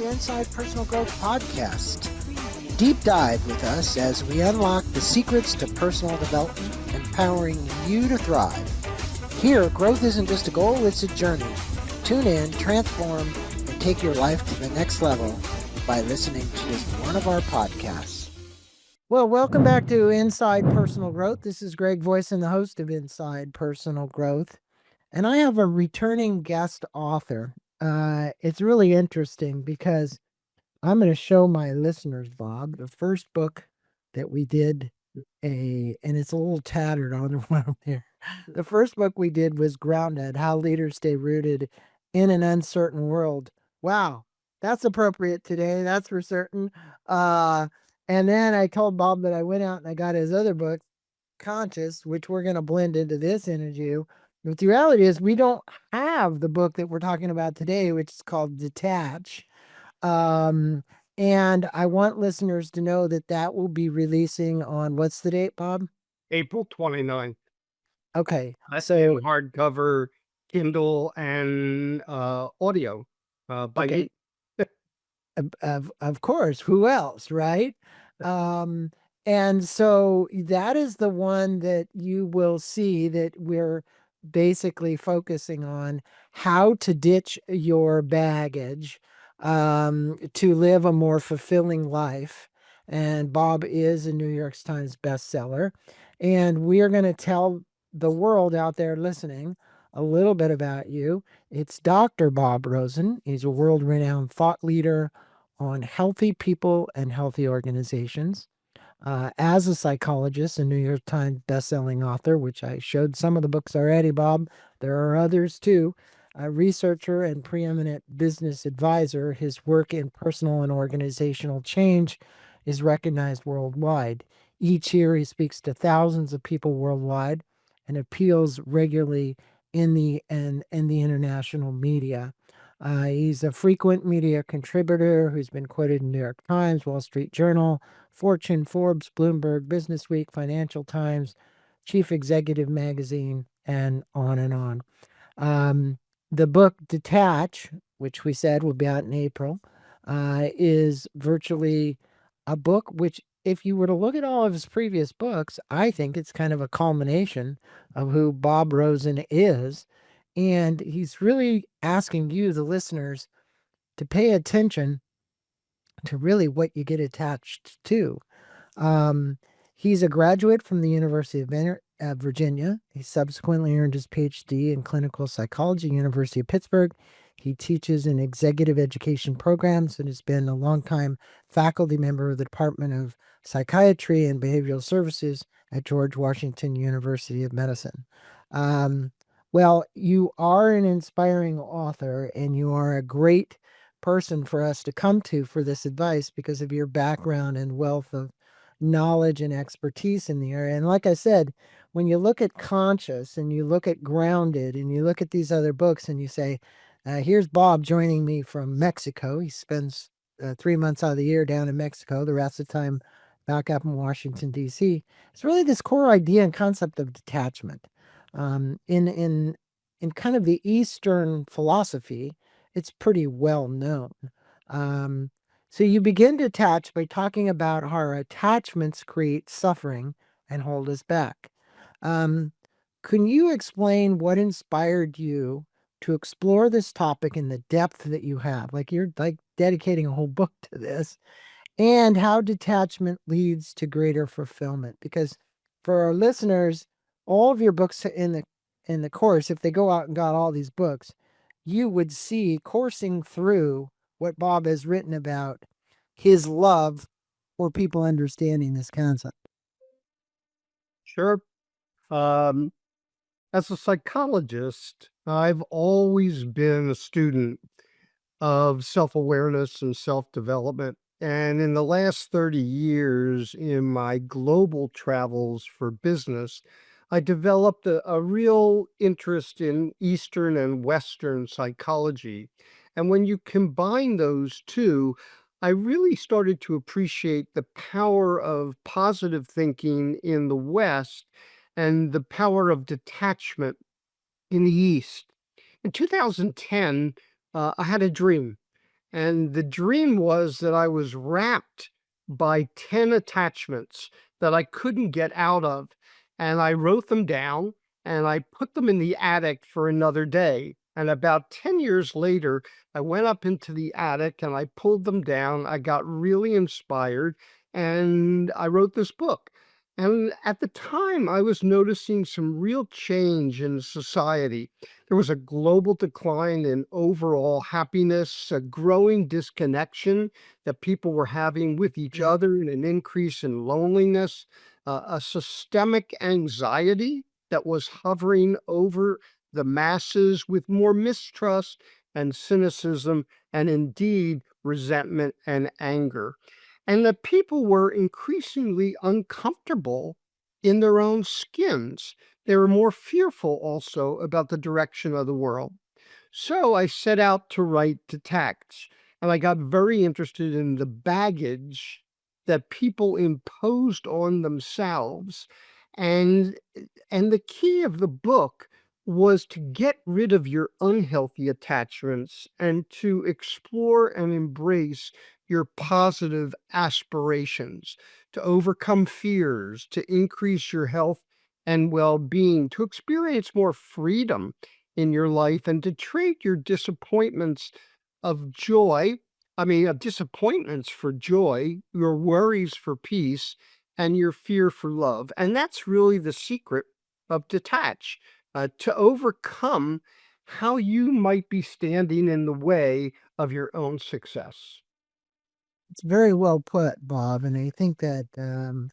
to Inside Personal Growth Podcast. Deep dive with us as we unlock the secrets to personal development, empowering you to thrive. Here, growth isn't just a goal, it's a journey. Tune in, transform, and take your life to the next level by listening to just one of our podcasts. Well, welcome back to Inside Personal Growth. This is Greg Voisen, the host of Inside Personal Growth. And I have a returning guest author. It's really interesting because I'm going to show my listeners, Bob, the first book that we did, and it's a little tattered on the one there. The first book we did was Grounded, How Leaders Stay Rooted in an Uncertain World. Wow, that's appropriate today, that's for certain. And then I told Bob that I went out and I got his other book, Conscious, which we're going to blend into this interview. But the reality is we don't have the book that we're talking about today, which is called Detach. And I want listeners to know that that will be releasing on, what's the date, Bob? April 29th. Okay. That's So in hardcover, Kindle, and audio by okay. me. Of course, who else, right? Um, and so that is the one that you will see that we're basically focusing on how to ditch your baggage to live a more fulfilling life. And Bob is a New York Times bestseller. And we are going to tell the world out there listening a little bit about you. It's Dr. Bob Rosen. He's a world renowned thought leader on healthy people and healthy organizations. As a psychologist, a New York Times bestselling author, which I showed some of the books already, Bob. There are others too. A researcher and preeminent business advisor, his work in personal and organizational change is recognized worldwide. Each year, he speaks to thousands of people worldwide and appeals regularly in the international media. He's a frequent media contributor who's been quoted in New York Times, Wall Street Journal, Fortune, Forbes, Bloomberg, Business Week, Financial Times, Chief Executive Magazine, and on and on. The book Detach, which we said will be out in April, is virtually a book which, if you were to look at all of his previous books, I think it's kind of a culmination of who Bob Rosen is. And he's really asking you, the listeners, to pay attention to really what you get attached to. Um, he's a graduate from the University of Virginia. He subsequently earned his PhD in clinical psychology, University of Pittsburgh. He teaches in executive education programs and has been a longtime faculty member of the Department of Psychiatry and Behavioral Services at George Washington University of Medicine. Well, you are an inspiring author and you are a great person for us to come to for this advice because of your background and wealth of knowledge and expertise in the area. And like I said, when you look at Conscious and you look at Grounded and you look at these other books and you say, here's Bob joining me from Mexico. He spends 3 months out of the year down in Mexico, the rest of the time back up in Washington, D.C. It's really this core idea and concept of detachment. In kind of the Eastern philosophy, it's pretty well known. So you begin to attach by talking about how our attachments create suffering and hold us back. Can you explain what inspired you to explore this topic in the depth that you have? Like you're like dedicating a whole book to this, and how detachment leads to greater fulfillment. Because for our listeners, all of your books in the course, if they go out and got all these books, you would see coursing through what Bob has written about his love for people understanding this concept. Sure. As a psychologist, I've always been a student of self-awareness and self-development. And in the last 30 years, in my global travels for business, I developed a real interest in Eastern and Western psychology. And when you combine those two, I really started to appreciate the power of positive thinking in the West and the power of detachment in the East. In 2010, I had a dream. And the dream was that I was wrapped by 10 attachments that I couldn't get out of. And I wrote them down and I put them in the attic for another day. And about 10 years later, I went up into the attic and I pulled them down. I got really inspired and I wrote this book. And at the time, I was noticing some real change in society. There was a global decline in overall happiness, a growing disconnection that people were having with each other, and an increase in loneliness, a systemic anxiety that was hovering over the masses with more mistrust and cynicism, and indeed resentment and anger. And the people were increasingly uncomfortable in their own skins. They were more fearful also about the direction of the world. So I set out to write Detach, and I got very interested in the baggage that people imposed on themselves. And the key of the book was to get rid of your unhealthy attachments and to explore and embrace your positive aspirations, to overcome fears, to increase your health and well-being, to experience more freedom in your life, and to trade your disappointments of joy, disappointments for joy, your worries for peace, and your fear for love. And that's really the secret of Detach, to overcome how you might be standing in the way of your own success. It's very well put, Bob. And I think that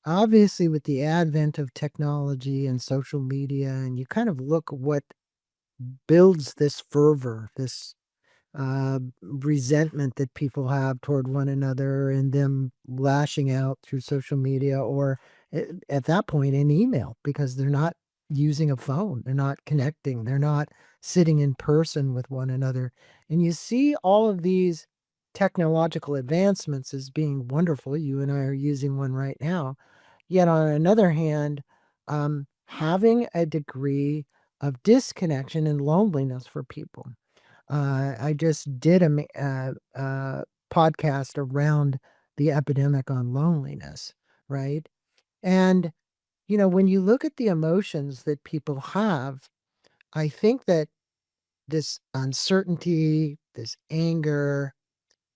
obviously, with the advent of technology and social media, and you kind of look what builds this fervor, this resentment that people have toward one another and them lashing out through social media or at that point in email because they're not using a phone, they're not connecting, they're not sitting in person with one another. And you see all of these technological advancements as being wonderful. You and I are using one right now. Yet on another hand, having a degree of disconnection and loneliness for people. I just did podcast around the epidemic on loneliness, right? And, when you look at the emotions that people have, I think that this uncertainty, this anger,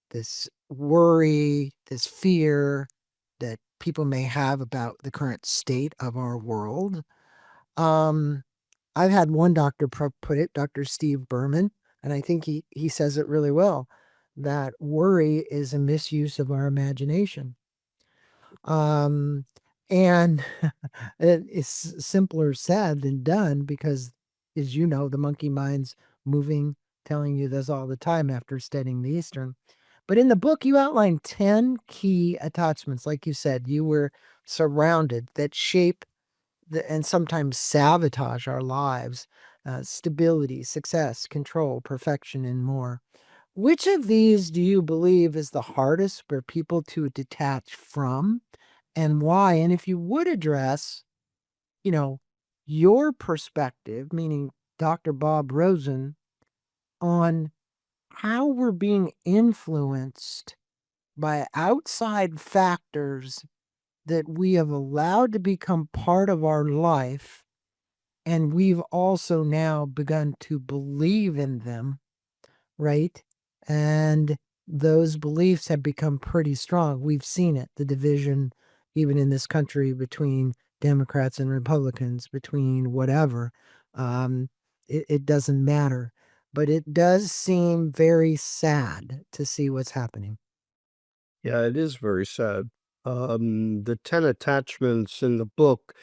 this worry, this fear that people may have about the current state of our world. Um, I've had one doctor put it, Dr. Steve Berman, and I think he says it really well, that worry is a misuse of our imagination. Um, and it's simpler said than done because, as you know, the monkey mind's moving, telling you this all the time after studying the Eastern. But in the book, you outline 10 key attachments. Like you said, you were surrounded that shape and sometimes sabotage our lives, stability, success, control, perfection, and more. Which of these do you believe is the hardest for people to detach from and why? And if you would address, you know, your perspective, meaning Dr. Bob Rosen, on how we're being influenced by outside factors that we have allowed to become part of our life. And we've also now begun to believe in them, right? And those beliefs have become pretty strong. We've seen it, the division, even in this country, between Democrats and Republicans, between whatever. It doesn't matter. But it does seem very sad to see what's happening. Yeah, it is very sad. The 10 attachments in the book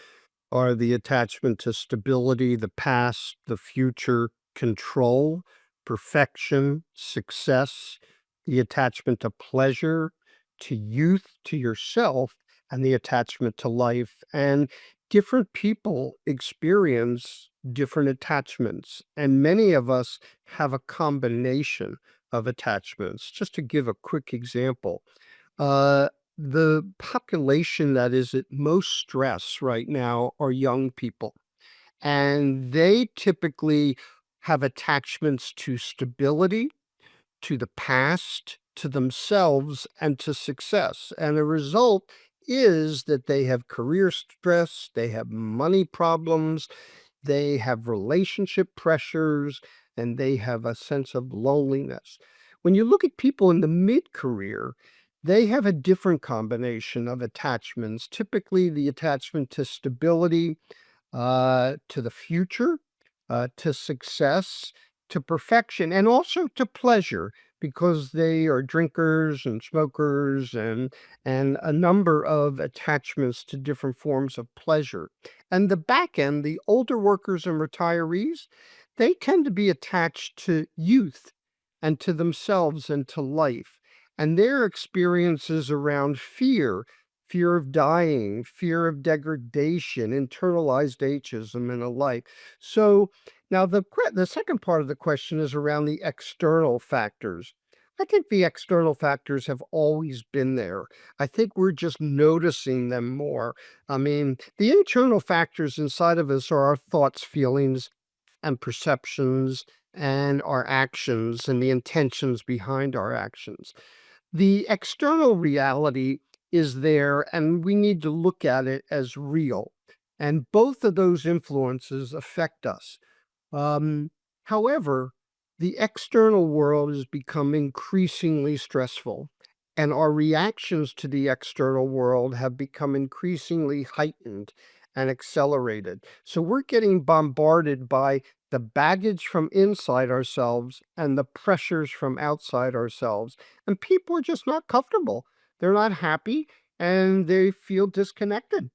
are the attachment to stability, the past, the future, control, perfection, success, the attachment to pleasure, to youth, to yourself, and the attachment to life. And different people experience different attachments, and many of us have a combination of attachments. Just to give a quick example, uh, the population that is at most stress right now are young people, and they typically have attachments to stability, to the past, to themselves, and to success. And the result is that they have career stress, they have money problems, they have relationship pressures, and they have a sense of loneliness. When you look at people in the mid-career, they have a different combination of attachments, typically the attachment to stability, to the future, to success, to perfection, and also to pleasure, because they are drinkers and smokers and a number of attachments to different forms of pleasure. And the back end, the older workers and retirees, they tend to be attached to youth and to themselves and to life. And their experiences around fear, fear of dying, fear of degradation, internalized ageism, and the like. So now the second part of the question is around the external factors. I think the external factors have always been there. I think we're just noticing them more. I mean, the internal factors inside of us are our thoughts, feelings, and perceptions, and our actions, and the intentions behind our actions. The external reality is there, and we need to look at it as real. And both of those influences affect us. Um, However, the external world has become increasingly stressful, and our reactions to the external world have become increasingly heightened and accelerated. So we're getting bombarded by the baggage from inside ourselves and the pressures from outside ourselves. And people are just not comfortable. They're not happy and they feel disconnected.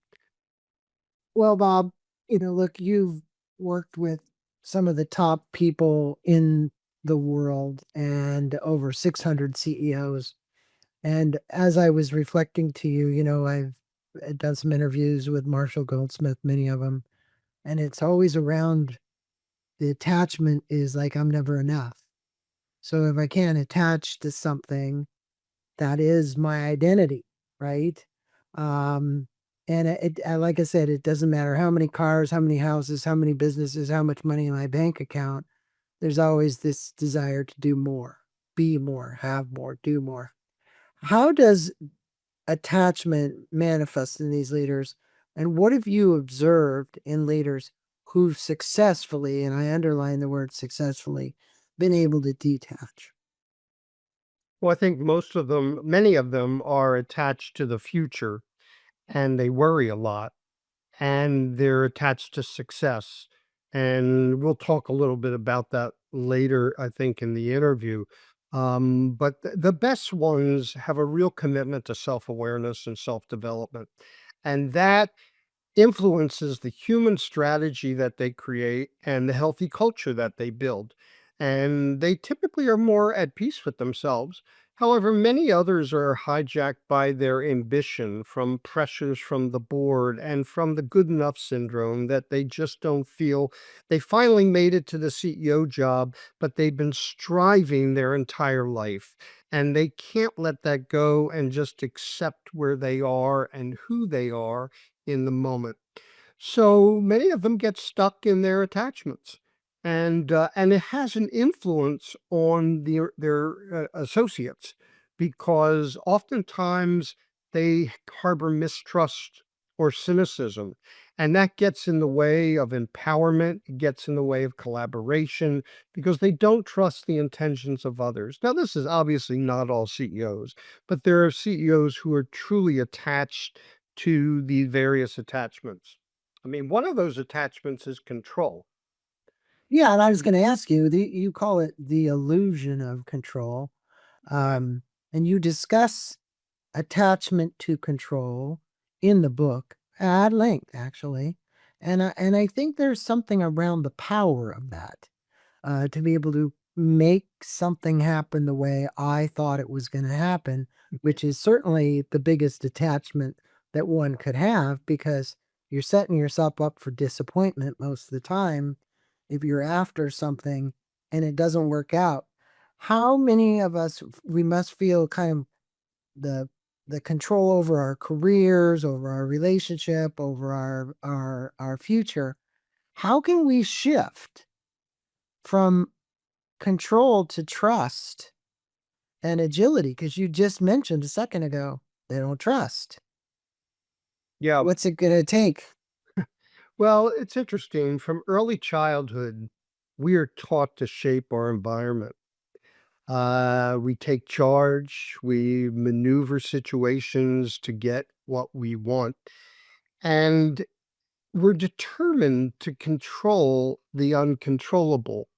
Well, Bob, look, you've worked with some of the top people in the world and over 600 CEOs. And as I was reflecting to you, I've done some interviews with Marshall Goldsmith, many of them, and it's always around the attachment is like, I'm never enough. So if I can't attach to something, that is my identity, right? Um, and like I said, it doesn't matter how many cars, how many houses, how many businesses, how much money in my bank account. There's always this desire to do more, be more, have more, do more. How does attachment manifest in these leaders? And what have you observed in leaders who've successfully, and I underline the word successfully, been able to detach? Well, I think many of them are attached to the future and they worry a lot and they're attached to success. And we'll talk a little bit about that later, I think, in the interview. But the best ones have a real commitment to self awareness and self development. And that influences the human strategy that they create and the healthy culture that they build. And they typically are more at peace with themselves. However, many others are hijacked by their ambition from pressures from the board and from the good enough syndrome that they just don't feel they finally made it to the CEO job, but they've been striving their entire life. And they can't let that go and just accept where they are and who they are in the moment. So many of them get stuck in their attachments, and it has an influence on their associates because oftentimes they harbor mistrust or cynicism, and that gets in the way of empowerment. It gets in the way of collaboration because they don't trust the intentions of others. Now, this is obviously not all CEOs, but there are CEOs who are truly attached to the various attachments. I mean, one of those attachments is control. Yeah, and I was going to ask you, you call it the illusion of control, um, and you discuss attachment to control in the book at length, actually, and I think there's something around the power of that, to be able to make something happen the way I thought it was going to happen, which is certainly the biggest attachment that one could have because you're setting yourself up for disappointment most of the time if you're after something and it doesn't work out. How many of us we must feel kind of the the control over our careers, over our relationship, over our future? How can we shift from control to trust and agility, because you just mentioned a second ago, they don't trust. Yeah. What's it going to take? Well, it's interesting. From early childhood, we are taught to shape our environment. We take charge, we maneuver situations to get what we want, and we're determined to control the uncontrollable,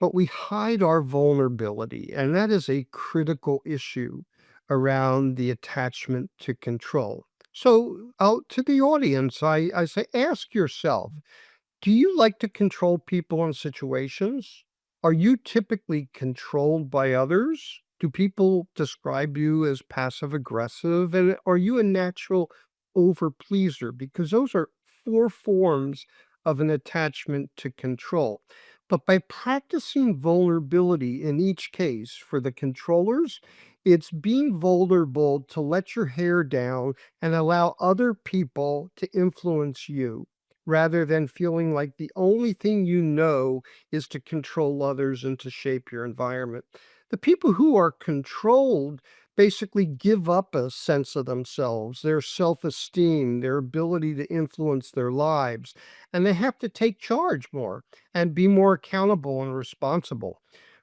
but we hide our vulnerability. And that is a critical issue around the attachment to control. So, out to the audience, I say, ask yourself, do you like to control people and situations? Are you typically controlled by others? Do people describe you as passive aggressive? And are you a natural overpleaser? Because those are four forms of an attachment to control. But by practicing vulnerability in each case for the controllers, it's being vulnerable to let your hair down and allow other people to influence you rather than feeling like the only thing you know is to control others and to shape your environment. The people who are controlled basically give up a sense of themselves, their self esteem, their ability to influence their lives, and they have to take charge more and be more accountable and responsible.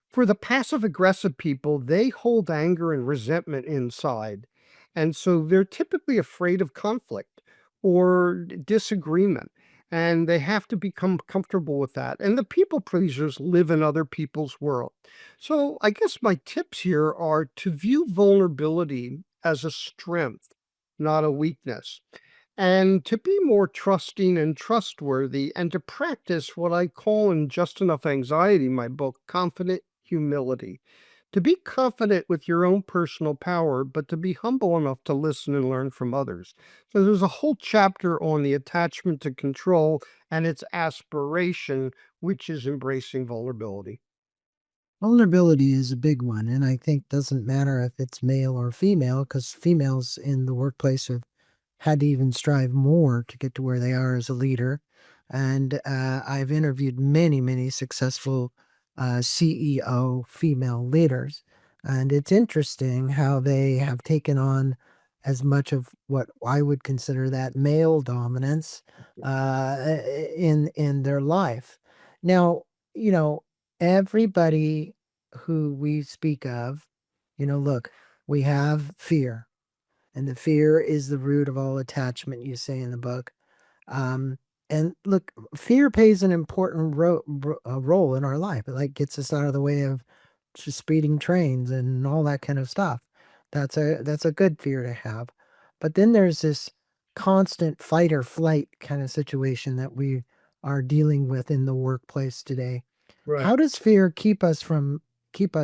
For the passive aggressive people, they hold anger and resentment inside. And so they're typically afraid of conflict or disagreement, and they have to become comfortable with that. And the people pleasers live in other people's world. So I guess my tips here are to view vulnerability as a strength, not a weakness, and to be more trusting and trustworthy, and to practice what I call in Just Enough Anxiety, my book, confident humility. To be confident with your own personal power, but to be humble enough to listen and learn from others. So there's a whole chapter on the attachment to control and its aspiration, which is embracing vulnerability. Vulnerability is a big one, and I think doesn't matter if it's male or female, because females in the workplace have had to even strive more to get to where they are as a leader. And I've interviewed many, many successful CEO female leaders. And it's interesting how they have taken on as much of what I would consider that male dominance in their life. Now, you know, everybody who we speak of, look, we have fear, and the fear is the root of all attachment, you say in the book. Um, and look, fear plays an important role in our life. It like gets us out of the way of just speeding trains and all that kind of stuff. That's a good fear to have. But then there's this constant fight or flight kind of situation that we are dealing with in the workplace today. Right. How does fear keep us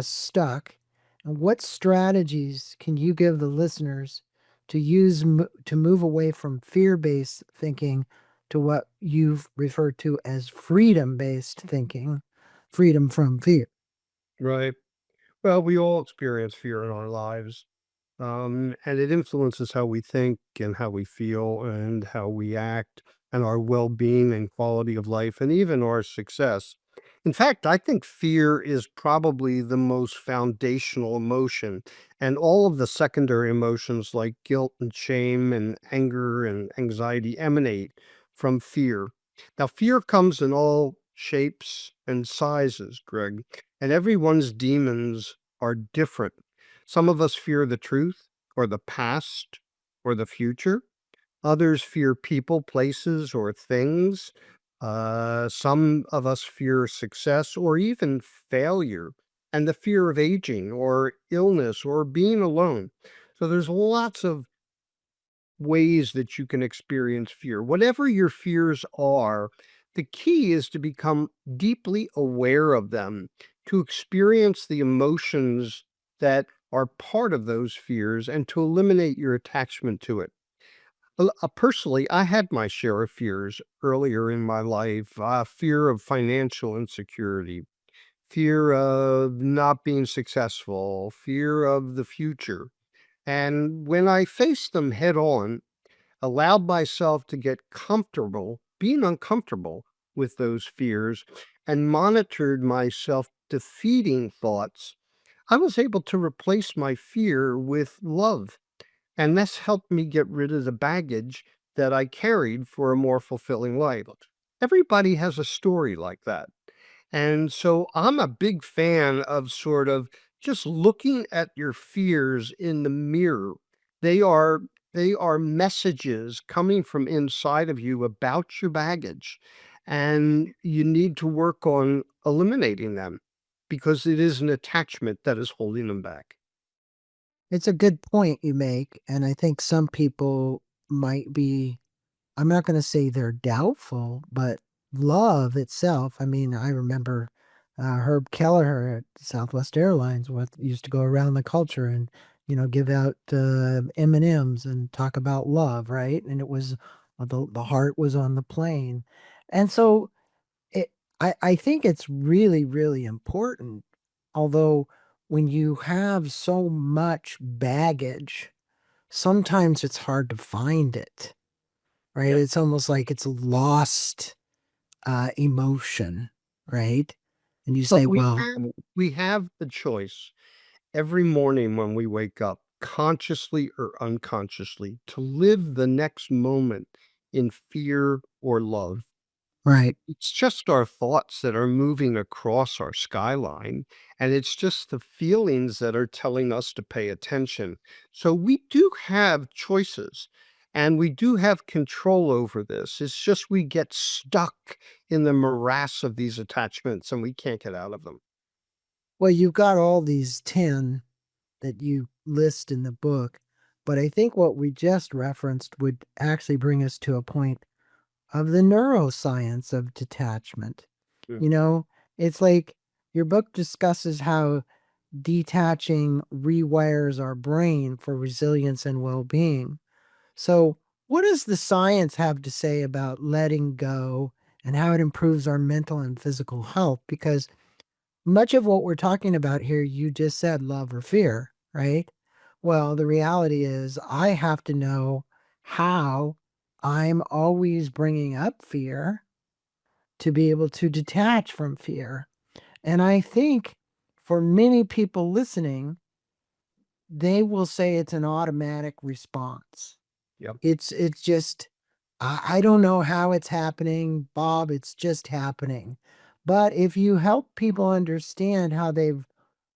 stuck? And what strategies can you give the listeners to use to move away from fear-based thinking to what you've referred to as freedom-based thinking, freedom from fear? Right. Well, we all experience fear in our lives. And it influences how we think and how we feel and how we act and our well being and quality of life and even our success. In fact, I think fear is probably the most foundational emotion, and all of the secondary emotions like guilt and shame and anger and anxiety emanate from fear. Now, fear comes in all shapes and sizes, Greg, and everyone's demons are different. Some of us fear the truth or the past or the future. Others fear people, places, or things. Some of us fear success or even failure and the fear of aging or illness or being alone. So there's lots of ways that you can experience fear. Whatever your fears are, the key is to become deeply aware of them, to experience the emotions that are part of those fears, and to eliminate your attachment to it. Personally, I had my share of fears earlier in my life, fear of financial insecurity, fear of not being successful, fear of the future. And when I faced them head on, allowed myself to get comfortable being uncomfortable with those fears, and monitored my self defeating thoughts, I was able to replace my fear with love. And this helped me get rid of the baggage that I carried for a more fulfilling life. Everybody has a story like that. And so I'm a big fan of sort of just looking at your fears in the mirror. They are they are messages coming from inside of you about your baggage. And you need to work on eliminating them because it is an attachment that is holding them back. It's a good point you make, and I think some people might be, I'm not going to say they're doubtful, but love itself. I mean, I remember Herb Kelleher at Southwest Airlines used to go around the culture and give out M&Ms and talk about love, right? And it was the heart was on the plane, and so it, I think it's really really important. Although when you have so much baggage, sometimes it's hard to find it, right? Yep. It's almost like it's a lost emotion, right? And you But say, well, we have the choice every morning when we wake up, consciously or unconsciously, to live the next moment in fear or love. right. It's just our thoughts that are moving across our skyline, and it's just the feelings that are telling us to pay attention. So we do have choices, and we do have control over this. It's just we get stuck in the morass of these attachments and we can't get out of them. Well, you've got all these 10 that you list in the book, but I think what we just referenced would actually bring us to a point of the neuroscience of detachment. Mm. You know, it's like your book discusses how detaching rewires our brain for resilience and well being. So, what does the science have to say about letting go and how it improves our mental and physical health? Because much of what we're talking about here, you just said love or fear, right? Well, the reality is, I have to know how I'm always bringing up fear to be able to detach from fear. And I think for many people listening, they will say it's an automatic response. Yep. It's just I don't know how it's happening, Bob, it's just happening. But if you help people understand how they've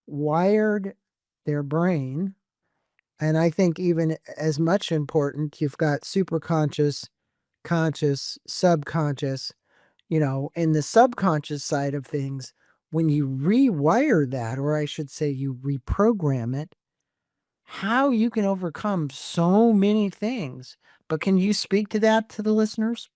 wired their brain, and I think even as much important, you've got superconscious, conscious, subconscious, in the subconscious side of things, when you rewire that, or I should say you reprogram it, how you can overcome so many things. But can you speak to that to the listeners?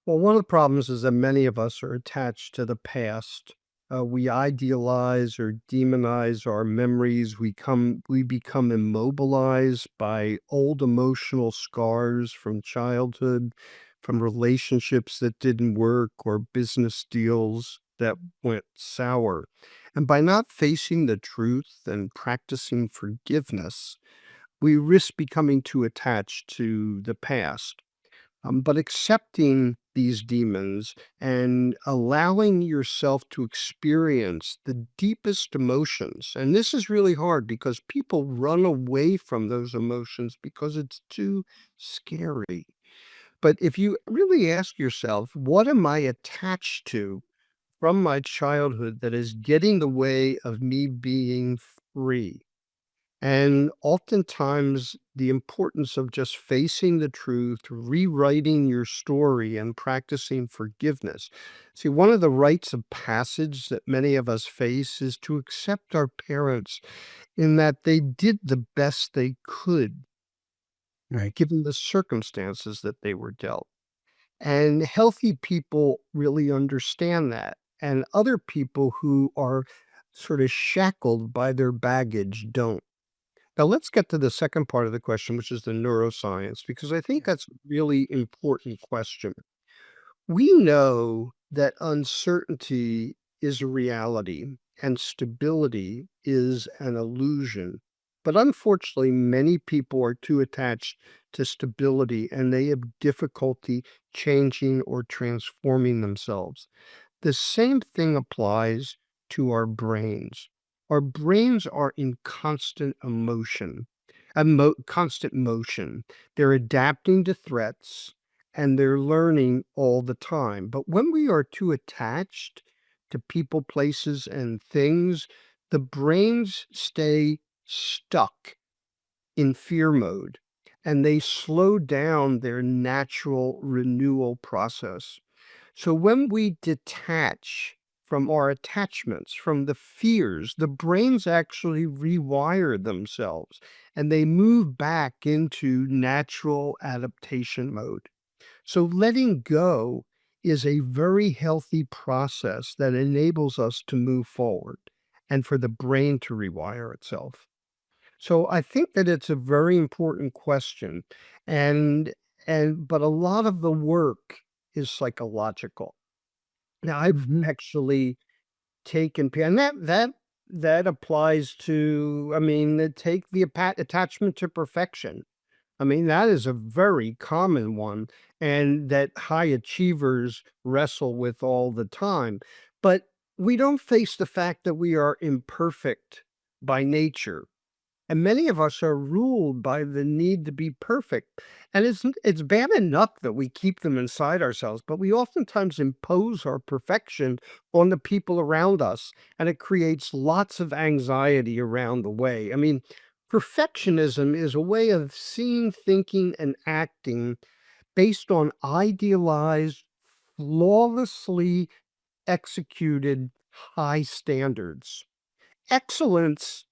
Well, one of the problems is that many of us are attached to the past. We idealize or demonize our memories. We become immobilized by old emotional scars from childhood, from relationships that didn't work or business deals that went sour. And by not facing the truth and practicing forgiveness, we risk becoming too attached to the past. But accepting these demons and allowing yourself to experience the deepest emotions. And this is really hard because people run away from those emotions because it's too scary. But if you really ask yourself, what am I attached to from my childhood that is getting in the way of me being free? And oftentimes, the importance of just facing the truth, rewriting your story, and practicing forgiveness. See, one of the rites of passage that many of us face is to accept our parents in that they did the best they could, Right. given the circumstances that they were dealt. And healthy people really understand that. And other people who are sort of shackled by their baggage don't. Now, let's get to the second part of the question, which is the neuroscience, because I think Yeah. that's a really important question. We know that uncertainty is a reality and stability is an illusion. But unfortunately, many people are too attached to stability and they have difficulty changing or transforming themselves. The same thing applies to our brains. Our brains are in constant emotion, constant motion. They're adapting to threats and they're learning all the time. But when we are too attached to people, places, and things, the brains stay stuck in fear mode and they slow down their natural renewal process. So when we detach from our attachments, from the fears, the brains actually rewire themselves and they move back into natural adaptation mode. So letting go is a very healthy process that enables us to move forward and for the brain to rewire itself. So I think that it's a very important question and but a lot of the work is psychological. Now, I've Mhm. actually taken and that applies to, I mean, take the attachment to perfection. I mean, that is a very common one and that high achievers wrestle with all the time. But we don't face the fact that we are imperfect by nature. And many of us are ruled by the need to be perfect. And it's bad enough that we keep them inside ourselves, but we oftentimes impose our perfection on the people around us, and it creates lots of anxiety around the way. I mean, perfectionism is a way of seeing, thinking, and acting based on idealized, flawlessly executed high standards. Excellence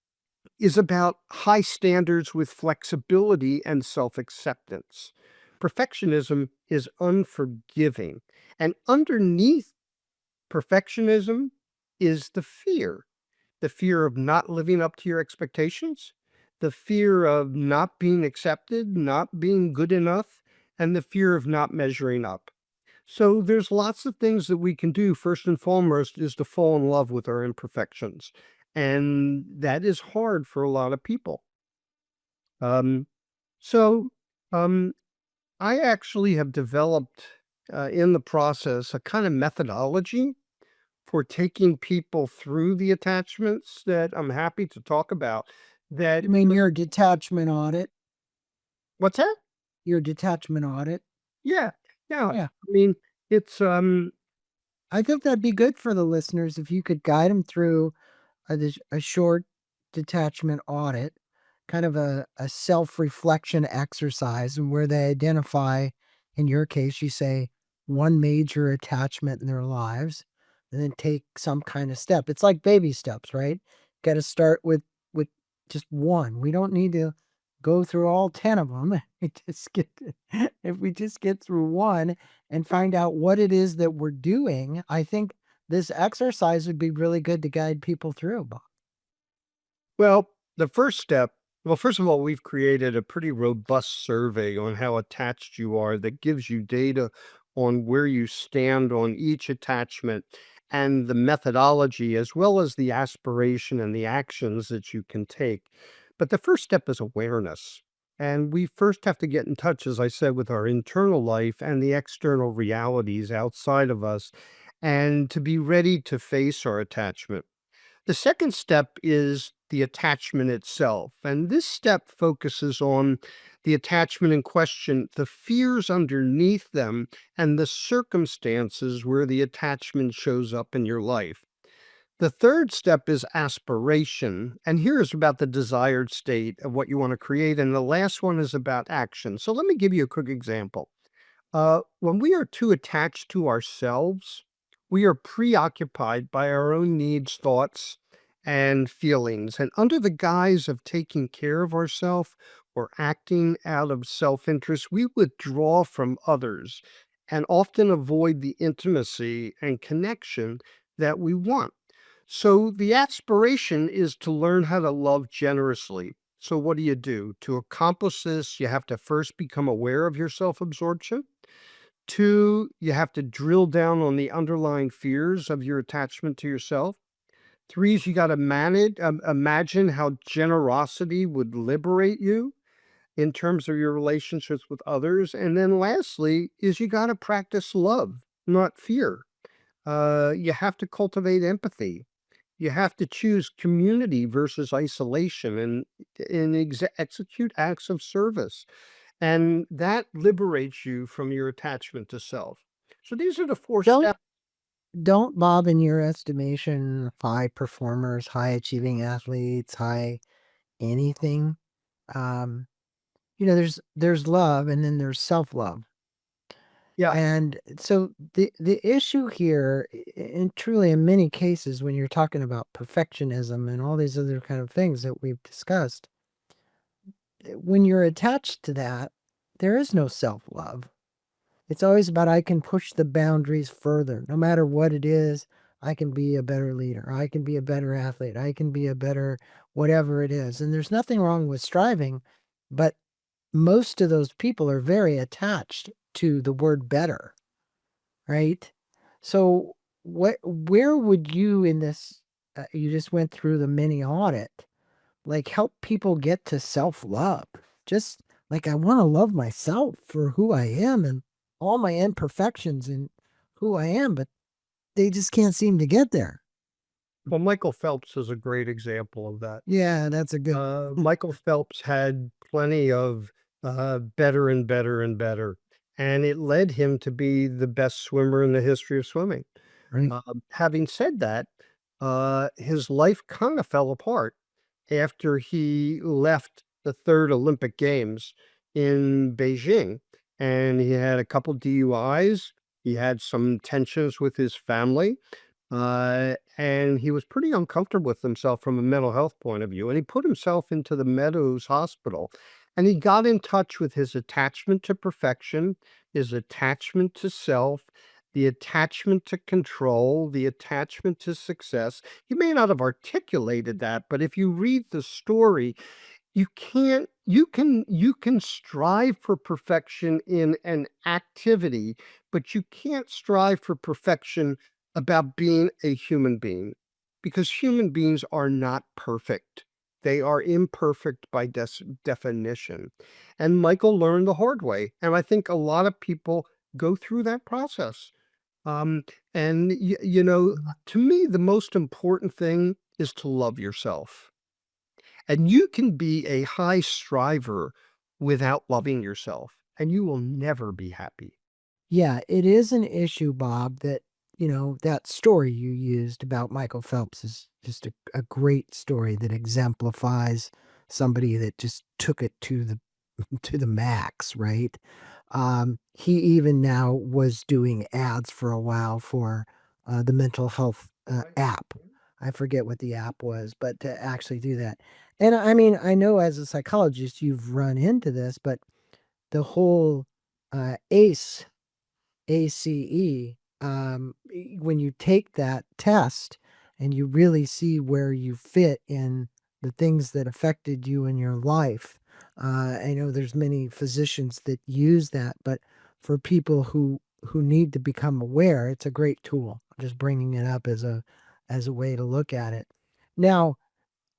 is about high standards with flexibility and self acceptance. Perfectionism is unforgiving. And underneath perfectionism is the fear of not living up to your expectations, the fear of not being accepted, not being good enough, and the fear of not measuring up. So there's lots of things that we can do. First and foremost is to fall in love with our imperfections. And that is hard for a lot of people. Um, so um, I actually have developed in the process a kind of methodology for taking people through the attachments that I'm happy to talk about. That You mean your detachment audit? what's that? Your detachment audit? Yeah, yeah. Yeah. I mean, it's I think that'd be good for the listeners if you could guide them through a short detachment audit, kind of a self reflection exercise, and where they identify, in your case, you say one major attachment in their lives, and then take some kind of step. It's like baby steps, right? Got to start with just one. We don't need to go through all 10 of them. We just get if we just get through one and find out what it is that we're doing, I think this exercise would be really good to guide people through. well, the first step, well, first of all, we've created a pretty robust survey on how attached you are that gives you data on where you stand on each attachment and the methodology, as well as the aspiration and the actions that you can take. But the first step is awareness. And we first have to get in touch, as I said, with our internal life and the external realities outside of us, and to be ready to face our attachment. The second step is the attachment itself. And this step focuses on the attachment in question, the fears underneath them, and the circumstances where the attachment shows up in your life. The third step is aspiration. And here is about the desired state of what you want to create. And the last one is about action. So let me give you a quick example. When we are too attached to ourselves, we are preoccupied by our own needs, thoughts, and feelings. And under the guise of taking care of ourselves or acting out of self interest, we withdraw from others and often avoid the intimacy and connection that we want. So, the aspiration is to learn how to love generously. So, what do? To accomplish this, you have to first become aware of your self absorption. Two, you have to drill down on the underlying fears of your attachment to yourself. Three is you got to imagine how generosity would liberate you in terms of your relationships with others. And then lastly is you got to practice love, not fear. You have to cultivate empathy. You have to choose community versus isolation and execute acts of service. And that liberates you from your attachment to self. So these are the four Don't steps. don't Bob, in your estimation, high performers, high achieving athletes, high anything, um, there's love and then there's self-love. Yeah. And so the issue here, and truly in many cases, when you're talking about perfectionism and all these other kind of things that we've discussed, when you're attached to that, there is no self-love. It's always about I can push the boundaries further. No matter what it is, I can be a better leader. I can be a better athlete. I can be a better whatever it is. And there's nothing wrong with striving, but most of those people are very attached to the word better, right? So where would you in this you just went through the mini audit, like help people get to self-love? Just like I want to love myself for who I am and all my imperfections and who I am, but they just can't seem to get there. Well, Michael Phelps is a great example of that. Yeah, that's a good. Michael Phelps had plenty of better and better and better, and it led him to be the best swimmer in the history of swimming. Right. Having said that, his life kind of fell apart after he left the third Olympic Games in Beijing, and he had a couple DUIs. He had some tensions with his family, and he was pretty uncomfortable with himself from a mental health point of view. And he put himself into the Meadows Hospital and he got in touch with his attachment to perfection, his attachment to self, the attachment to control, the attachment to success. He may not have articulated that, but if you read the story, you can strive for perfection in an activity, but you can't strive for perfection about being a human being, because human beings are not perfect. They are imperfect by definition. And Michael learned the hard way. And I think a lot of people go through that process. Um, and to me, the most important thing is to love yourself. And you can be a high striver without loving yourself, and you will never be happy. Yeah, it is an issue, Bob, that, that story you used about Michael Phelps is just a great story that exemplifies somebody that just took it to the to the max, right? He even now was doing ads for a while for the mental health app. I forget what the app was, but to actually do that. And I mean, I know as a psychologist you've run into this, but the whole ACE, when you take that test and you really see where you fit in the things that affected you in your life. I know there's many physicians that use that, but for people who need to become aware, it's a great tool. Just bringing it up as a way to look at it. Now,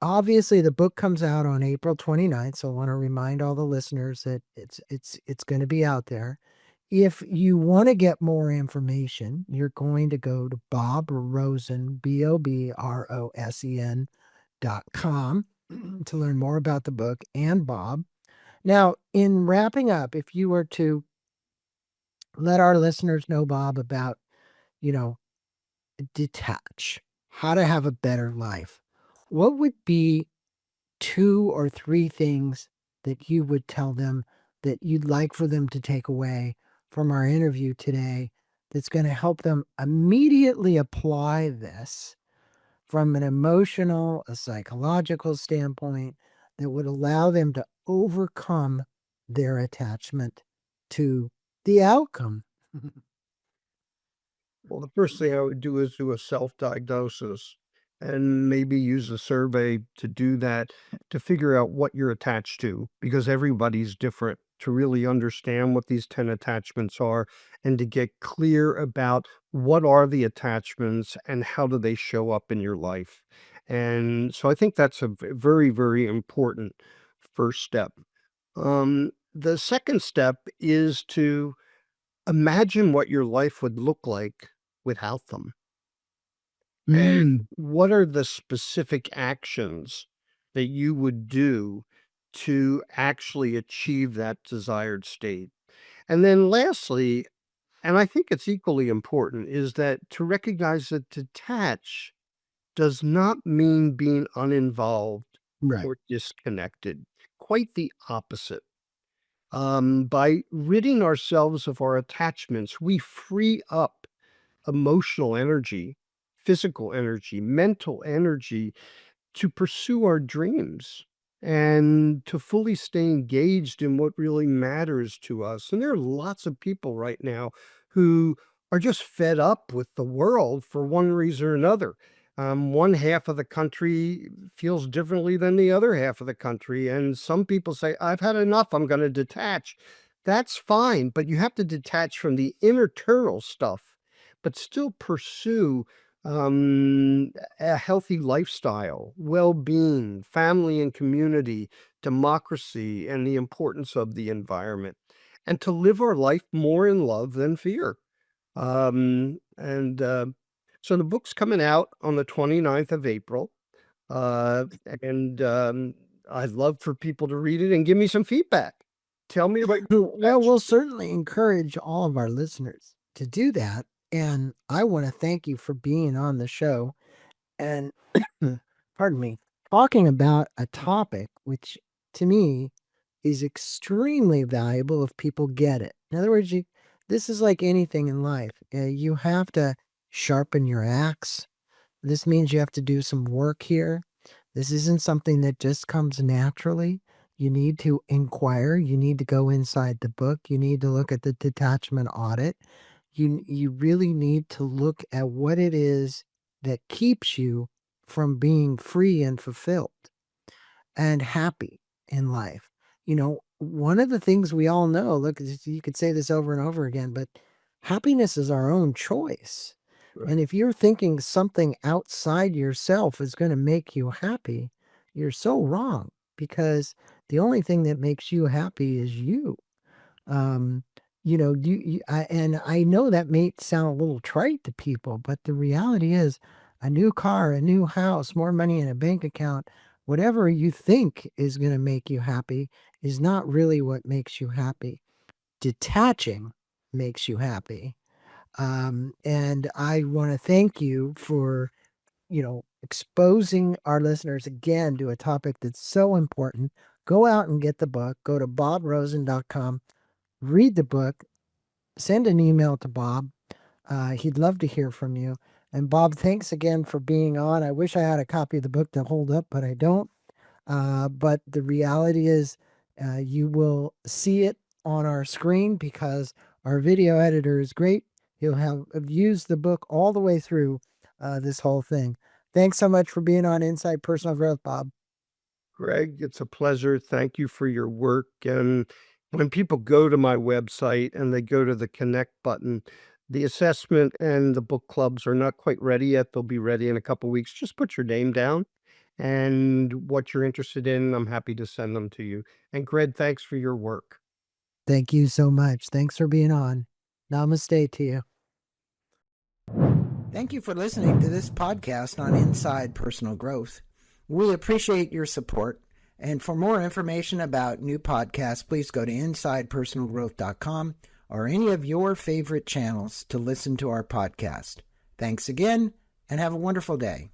obviously the book comes out on April 29th, so I want to remind all the listeners that it's going to be out there. If you want to get more information, you're going to go to Bob Rosen, BOBROSEN.com to learn more about the book and Bob. Now, in wrapping up, if you were to let our listeners know, Bob, about, you know, detach, how to have a better life, what would be two or three things that you would tell them that you'd like for them to take away from our interview today that's going to help them immediately apply this from an emotional, a psychological standpoint that would allow them to overcome their attachment to the outcome? Well, the first thing I would do is do a self-diagnosis and maybe use a survey to do that, to figure out what you're attached to, because everybody's different, to really understand what these 10 attachments are and to get clear about what are the attachments and how do they show up in your life. And so I think that's a very, very important first step. The second step is to imagine what your life would look like without them. And what are the specific actions that you would do to actually achieve that desired state? And then lastly, and I think it's equally important, is that to recognize that detach does not mean being uninvolved Right. or disconnected. Quite the opposite. By ridding ourselves of our attachments, we free up emotional energy, physical energy, mental energy to pursue our dreams and to fully stay engaged in what really matters to us. And there are lots of people right now who are just fed up with the world for one reason or another. One half of the country feels differently than the other half of the country. And some people say, I've had enough, I'm going to detach. That's fine, but you have to detach from the internal stuff, but still pursue a healthy lifestyle, well-being, family and community, democracy, and the importance of the environment, and to live our life more in love than fear. And so the book's coming out on the 29th of April. Uh, and I'd love for people to read it and give me some feedback. Tell me about your Well, we'll certainly encourage all of our listeners to do that. And I want to thank you for being on the show and, pardon me, talking about a topic which to me is extremely valuable if people get it. In other words, this is like anything in life. You have to sharpen your axe. This means you have to do some work here. This isn't something that just comes naturally. You need to inquire. You need to go inside the book. You need to look at the detachment audit. You really need to look at what it is that keeps you from being free and fulfilled and happy in life. One of the things we all know, look, you could say this over and over again, but happiness is our own choice. Right. And if you're thinking something outside yourself is going to make you happy, you're so wrong because the only thing that makes you happy is you. Um, and I know that may sound a little trite to people, but the reality is a new car, a new house, more money in a bank account, whatever you think is going to make you happy is not really what makes you happy. Detaching makes you happy. And I want to thank you for, exposing our listeners again to a topic that's so important. Go out and get the book. Go to bobrosen.com, read the book, send an email to Bob. He'd love to hear from you. And Bob, thanks again for being on. I wish I had a copy of the book to hold up, but I don't. But the reality is, you will see it on our screen because our video editor is great. He'll have used the book all the way through this whole thing. Thanks so much for being on Inside Personal Growth, Bob. Greg, it's a pleasure. Thank you for your work. And when people go to my website and they go to the connect button, the assessment and the book clubs are not quite ready yet. They'll be ready in a couple weeks. Just put your name down and what you're interested in. I'm happy to send them to you. And Greg, thanks for your work. Thank you so much. Thanks for being on. Namaste to you. Thank you for listening to this podcast on Inside Personal Growth. We appreciate your support. And for more information about new podcasts, please go to InsidePersonalGrowth.com or any of your favorite channels to listen to our podcast. Thanks again, and have a wonderful day.